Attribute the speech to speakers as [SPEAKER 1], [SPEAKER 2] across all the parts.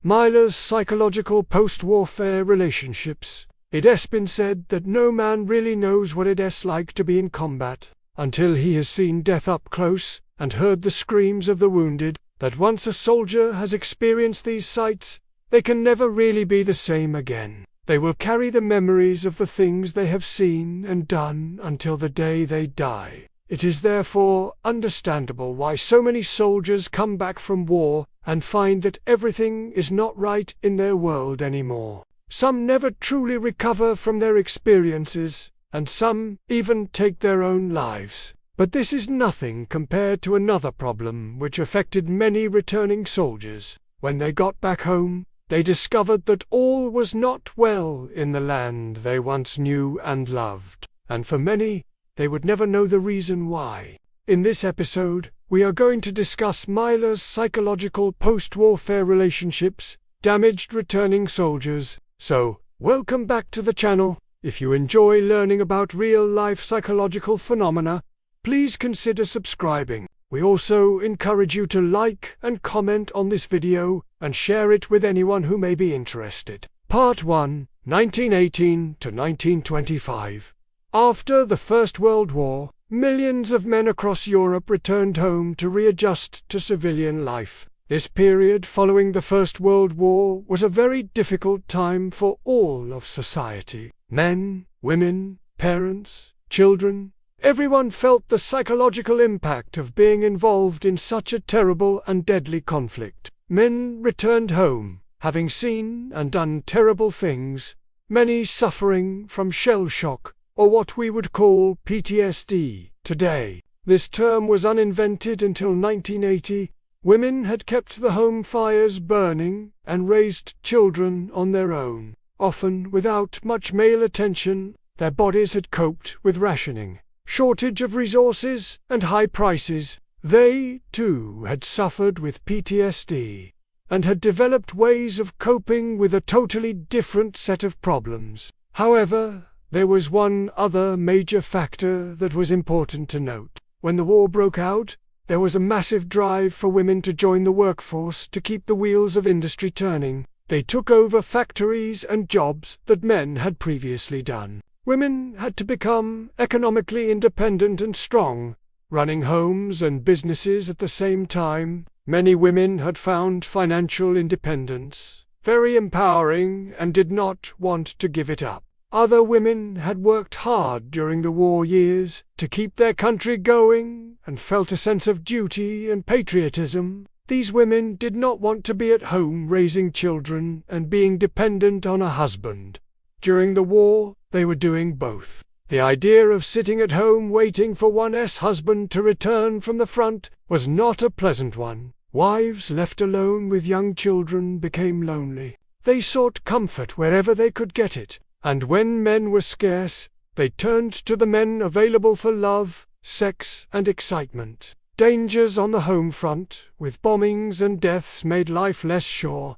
[SPEAKER 1] Myler's psychological post-warfare relationships. It has been said that no man really knows what it's like to be in combat until he has seen death up close and heard the screams of the wounded, that once a soldier has experienced these sights, they can never really be the same again. They will carry the memories of the things they have seen and done until the day they die. It is therefore understandable why so many soldiers come back from war and find that everything is not right in their world anymore. Some never truly recover from their experiences, and some even take their own lives. But this is nothing compared to another problem which affected many returning soldiers. When they got back home, they discovered that all was not well in the land they once knew and loved, and for many, they would never know the reason why. In this episode, we are going to discuss Myler's psychological post-warfare relationships, damaged returning soldiers. So, welcome back to the channel. If you enjoy learning about real-life psychological phenomena, please consider subscribing. We also encourage you to like and comment on this video and share it with anyone who may be interested. Part 1, 1918 to 1925. After the First World War, millions of men across Europe returned home to readjust to civilian life. This period following the First World War was a very difficult time for all of society. Men, women, parents, children, everyone felt the psychological impact of being involved in such a terrible and deadly conflict. Men returned home, having seen and done terrible things, many suffering from shell shock, or what we would call PTSD today. This term was uninvented until 1980. Women had kept the home fires burning and raised children on their own. Often without much male attention, their bodies had coped with rationing, shortage of resources, and high prices. They, too, had suffered with PTSD, and had developed ways of coping with a totally different set of problems. However, there was one other major factor that was important to note. When the war broke out, there was a massive drive for women to join the workforce to keep the wheels of industry turning. They took over factories and jobs that men had previously done. Women had to become economically independent and strong, running homes and businesses at the same time. Many women had found financial independence very empowering and did not want to give it up. Other women had worked hard during the war years to keep their country going and felt a sense of duty and patriotism. These women did not want to be at home raising children and being dependent on a husband. During the war, they were doing both. The idea of sitting at home waiting for one's husband to return from the front was not a pleasant one. Wives left alone with young children became lonely. They sought comfort wherever they could get it. And when men were scarce, they turned to the men available for love, sex, and excitement. Dangers on the home front, with bombings and deaths, made life less sure,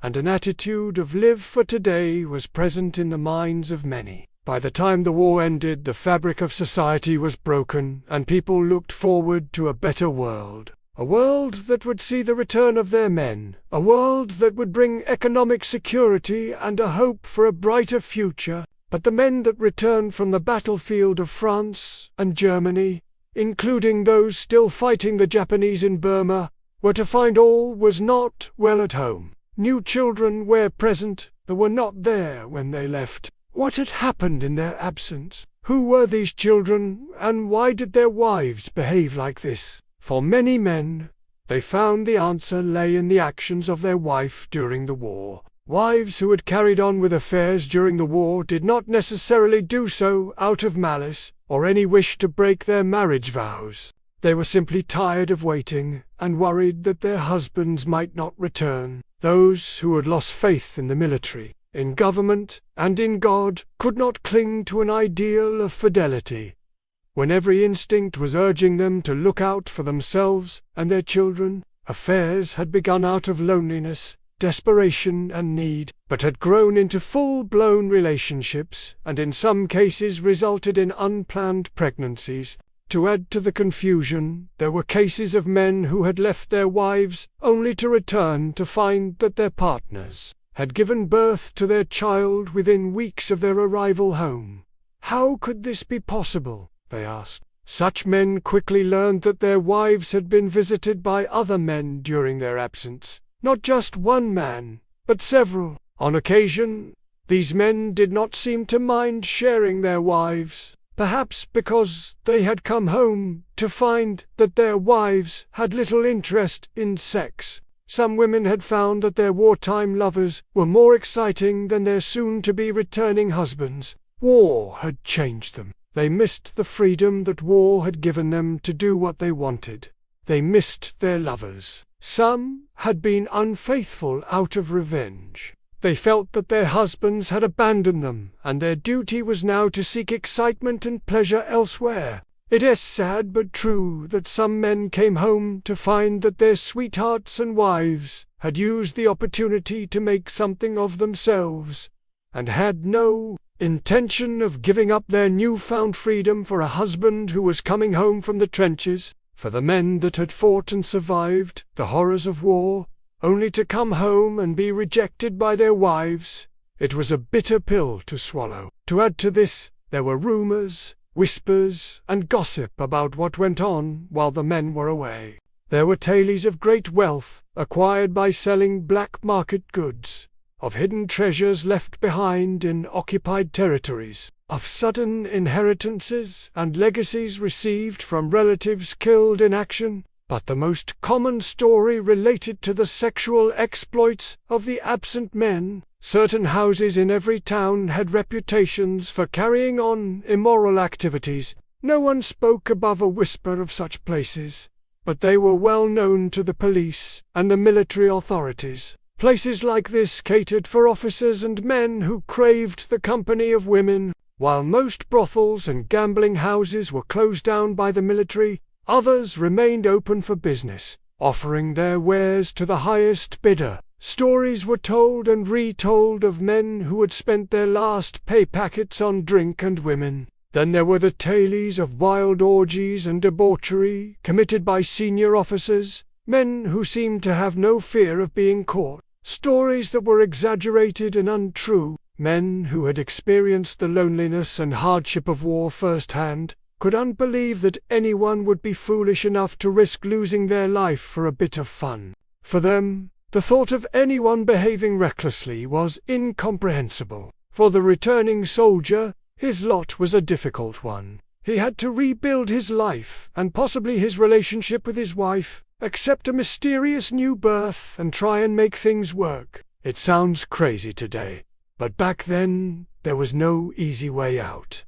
[SPEAKER 1] and an attitude of live for today was present in the minds of many. By the time the war ended, the fabric of society was broken, and people looked forward to a better world. A world that would see the return of their men, a world that would bring economic security and a hope for a brighter future. But the men that returned from the battlefield of France and Germany, including those still fighting the Japanese in Burma, were to find all was not well at home. New children were present that were not there when they left. What had happened in their absence? Who were these children, and why did their wives behave like this? For many men, they found the answer lay in the actions of their wife during the war. Wives who had carried on with affairs during the war did not necessarily do so out of malice or any wish to break their marriage vows. They were simply tired of waiting and worried that their husbands might not return. Those who had lost faith in the military, in government, and in God could not cling to an ideal of fidelity. When every instinct was urging them to look out for themselves and their children, affairs had begun out of loneliness, desperation, and need, but had grown into full-blown relationships, and in some cases resulted in unplanned pregnancies. To add to the confusion, there were cases of men who had left their wives only to return to find that their partners had given birth to their child within weeks of their arrival home. How could this be possible? They asked. Such men quickly learned that their wives had been visited by other men during their absence, not just one man, but several. On occasion, these men did not seem to mind sharing their wives, perhaps because they had come home to find that their wives had little interest in sex. Some women had found that their wartime lovers were more exciting than their soon-to-be returning husbands. War had changed them. They missed the freedom that war had given them to do what they wanted. They missed their lovers. Some had been unfaithful out of revenge. They felt that their husbands had abandoned them, and their duty was now to seek excitement and pleasure elsewhere. It is sad but true that some men came home to find that their sweethearts and wives had used the opportunity to make something of themselves, and had no intention of giving up their newfound freedom for a husband who was coming home from the trenches. For the men that had fought and survived the horrors of war, only to come home and be rejected by their wives, it was a bitter pill to swallow. To add to this, there were rumors, whispers, and gossip about what went on while the men were away. There were tales of great wealth acquired by selling black market goods, of hidden treasures left behind in occupied territories, of sudden inheritances and legacies received from relatives killed in action. But the most common story related to the sexual exploits of the absent men. Certain houses in every town had reputations for carrying on immoral activities. No one spoke above a whisper of such places, but they were well known to the police and the military authorities. Places like this catered for officers and men who craved the company of women. While most brothels and gambling houses were closed down by the military, others remained open for business, offering their wares to the highest bidder. Stories were told and retold of men who had spent their last pay packets on drink and women. Then there were the tales of wild orgies and debauchery committed by senior officers, men who seemed to have no fear of being caught. Stories that were exaggerated and untrue. Men who had experienced the loneliness and hardship of war firsthand could unbelieve that anyone would be foolish enough to risk losing their life for a bit of fun. For them, the thought of anyone behaving recklessly was incomprehensible. For the returning soldier, his lot was a difficult one. He had to rebuild his life and possibly his relationship with his wife, accept a mysterious new birth and try and make things work. It sounds crazy today, but back then there was no easy way out.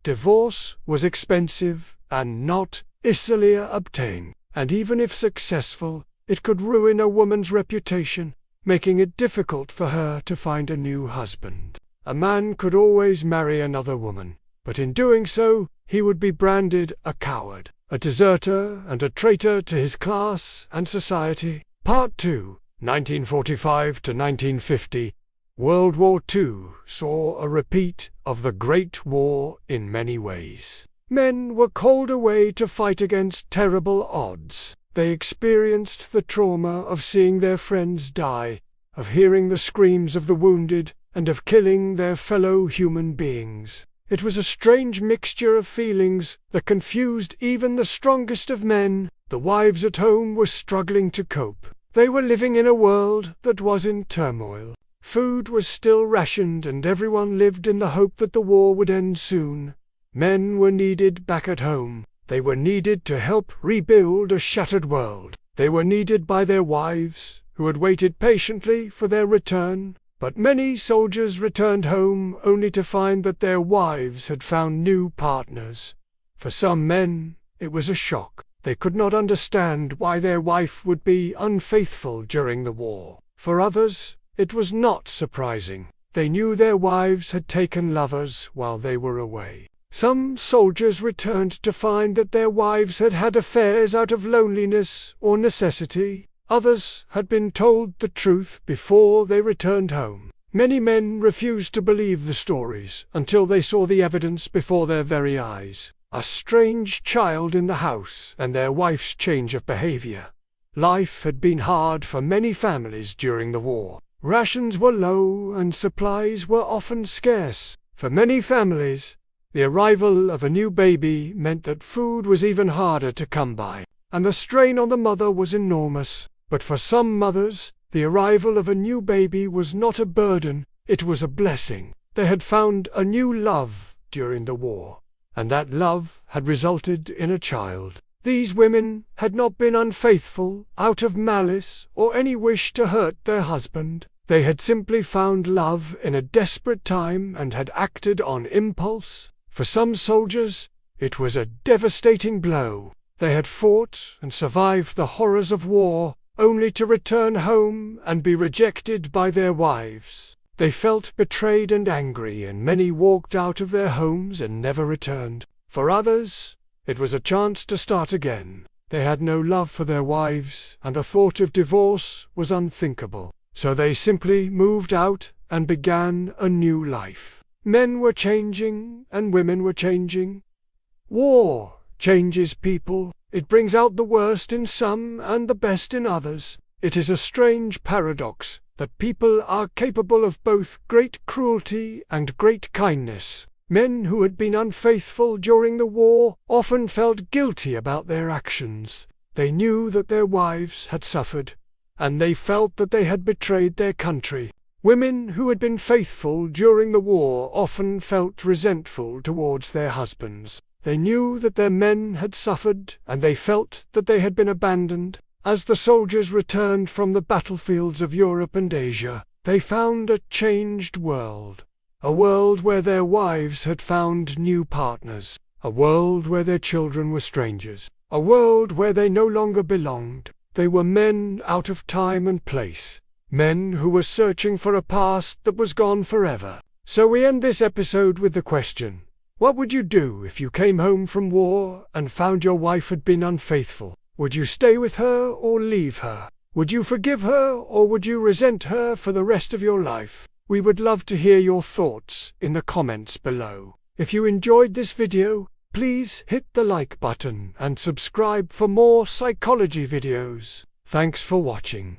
[SPEAKER 1] Divorce was expensive and not easily obtained, and even if successful, it could ruin a woman's reputation, making it difficult for her to find a new husband. A man could always marry another woman, but in doing so, he would be branded a coward, a deserter, and a traitor to his class and society. Part 2, 1945 to 1950. World War II saw a repeat of the Great War in many ways. Men were called away to fight against terrible odds. They experienced the trauma of seeing their friends die, of hearing the screams of the wounded, and of killing their fellow human beings. It was a strange mixture of feelings that confused even the strongest of men. The wives at home were struggling to cope. They were living in a world that was in turmoil. Food was still rationed and everyone lived in the hope that the war would end soon. Men were needed back at home. They were needed to help rebuild a shattered world. They were needed by their wives, who had waited patiently for their return. But many soldiers returned home only to find that their wives had found new partners. For some men, it was a shock. They could not understand why their wife would be unfaithful during the war. For others, it was not surprising. They knew their wives had taken lovers while they were away. Some soldiers returned to find that their wives had had affairs out of loneliness or necessity. Others had been told the truth before they returned home. Many men refused to believe the stories until they saw the evidence before their very eyes. a strange child in the house, and their wife's change of behavior. Life had been hard for many families during the war. Rations were low and supplies were often scarce. For many families, the arrival of a new baby meant that food was even harder to come by, and the strain on the mother was enormous. But for some mothers, the arrival of a new baby was not a burden, it was a blessing. They had found a new love during the war, and that love had resulted in a child. These women had not been unfaithful out of malice or any wish to hurt their husband. They had simply found love in a desperate time and had acted on impulse. For some soldiers, it was a devastating blow. They had fought and survived the horrors of war, only to return home and be rejected by their wives. They felt betrayed and angry, and many walked out of their homes and never returned. For others, it was a chance to start again. They had no love for their wives, and the thought of divorce was unthinkable. So they simply moved out and began a new life. Men were changing, and women were changing. War changes people. It brings out the worst in some and the best in others. It is a strange paradox that people are capable of both great cruelty and great kindness. Men who had been unfaithful during the war often felt guilty about their actions. They knew that their wives had suffered, and they felt that they had betrayed their country. Women who had been faithful during the war often felt resentful towards their husbands. They knew that their men had suffered, and they felt that they had been abandoned. As the soldiers returned from the battlefields of Europe and Asia, they found a changed world. A world where their wives had found new partners. A world where their children were strangers. A world where they no longer belonged. They were men out of time and place. Men who were searching for a past that was gone forever. So we end this episode with the question: what would you do if you came home from war and found your wife had been unfaithful? Would you stay with her or leave her? Would you forgive her or would you resent her for the rest of your life? We would love to hear your thoughts in the comments below. If you enjoyed this video, please hit the like button and subscribe for more psychology videos. Thanks for watching.